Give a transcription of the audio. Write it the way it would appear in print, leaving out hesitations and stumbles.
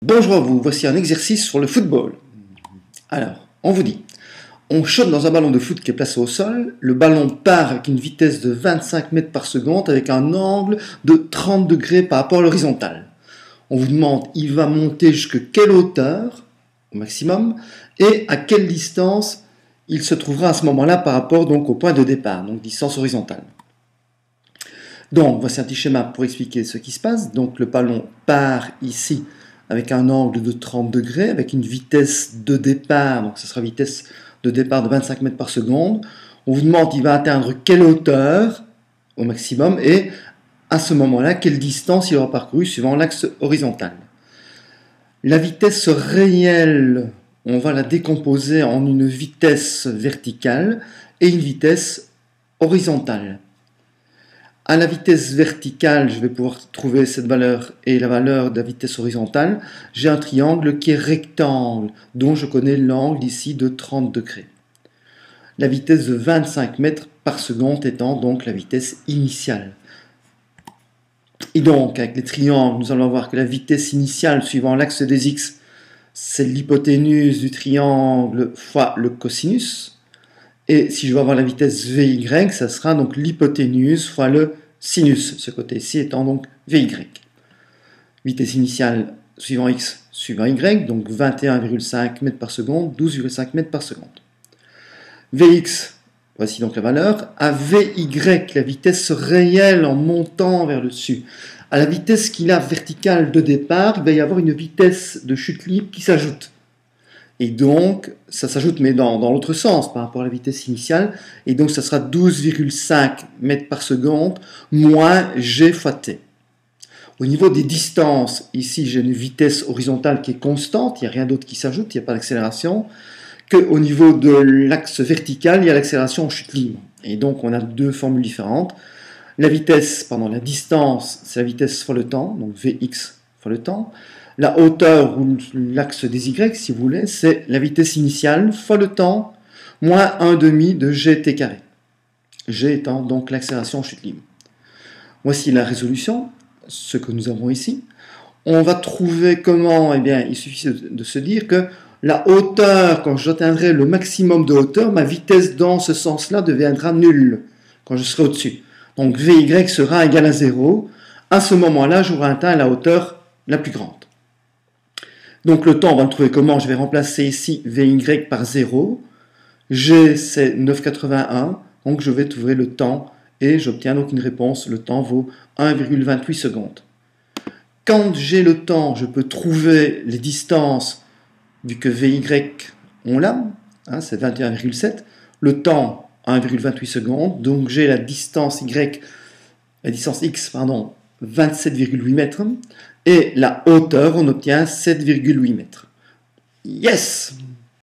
Bonjour à vous, voici un exercice sur le football. Alors, on vous dit, on shoote dans un ballon de foot qui est placé au sol, le ballon part avec une vitesse de 25 mètres par seconde avec un angle de 30 degrés par rapport à l'horizontale. On vous demande, il va monter jusqu'à quelle hauteur, au maximum, et à quelle distance il se trouvera à ce moment-là par rapport donc, au point de départ, donc distance horizontale. Donc, voici un petit schéma pour expliquer ce qui se passe. Donc, le ballon part ici avec un angle de 30 degrés, avec une vitesse de départ, donc ce sera vitesse de départ de 25 mètres par seconde. On vous demande il va atteindre quelle hauteur au maximum et à ce moment-là, quelle distance il aura parcouru suivant l'axe horizontal. La vitesse réelle, on va la décomposer en une vitesse verticale et une vitesse horizontale. À la vitesse verticale, je vais pouvoir trouver cette valeur et la valeur de la vitesse horizontale. J'ai un triangle qui est rectangle, dont je connais l'angle ici de 30 degrés. La vitesse de 25 mètres par seconde étant donc la vitesse initiale. Et donc, avec les triangles, nous allons voir que la vitesse initiale suivant l'axe des x, c'est l'hypoténuse du triangle fois le cosinus. Et si je veux avoir la vitesse Vy, ça sera donc l'hypoténuse fois le sinus, ce côté-ci étant donc Vy. Vitesse initiale suivant x suivant y, donc 21,5 mètres par seconde, 12,5 mètres par seconde. Vx, voici donc la valeur. À Vy, la vitesse réelle en montant vers le dessus. À la vitesse qu'il a verticale de départ, il va y avoir une vitesse de chute libre qui s'ajoute. Et donc, ça s'ajoute, mais dans l'autre sens par rapport à la vitesse initiale. Et donc, ça sera 12,5 mètres par seconde moins g fois t. Au niveau des distances, ici, j'ai une vitesse horizontale qui est constante. Il n'y a rien d'autre qui s'ajoute, il n'y a pas d'accélération. Qu'au niveau de l'axe vertical, il y a l'accélération en chute libre. Et donc, on a deux formules différentes. La vitesse, la distance, c'est la vitesse fois le temps, donc Vx fois le temps. La hauteur ou l'axe des y, si vous voulez, c'est la vitesse initiale fois le temps moins 1,5 de gt carré. G étant donc l'accélération en chute libre. Voici la résolution, ce que nous avons ici. On va trouver comment, eh bien, il suffit de se dire que la hauteur, quand j'atteindrai le maximum de hauteur, ma vitesse dans ce sens-là deviendra nulle quand je serai au-dessus. Donc Vy sera égal à 0. À ce moment-là, j'aurai atteint la hauteur la plus grande. Donc le temps, on va le trouver comment? Je vais remplacer ici Vy par 0. G, c'est 9,81. Donc je vais trouver le temps et j'obtiens donc une réponse. Le temps vaut 1,28 secondes. Quand j'ai le temps, je peux trouver les distances, vu que Vy, on l'a, c'est 21,7. Le temps, 1,28 secondes. Donc j'ai la distance x, 27,8 mètres. Et la hauteur, on obtient 7,8 mètres. Yes!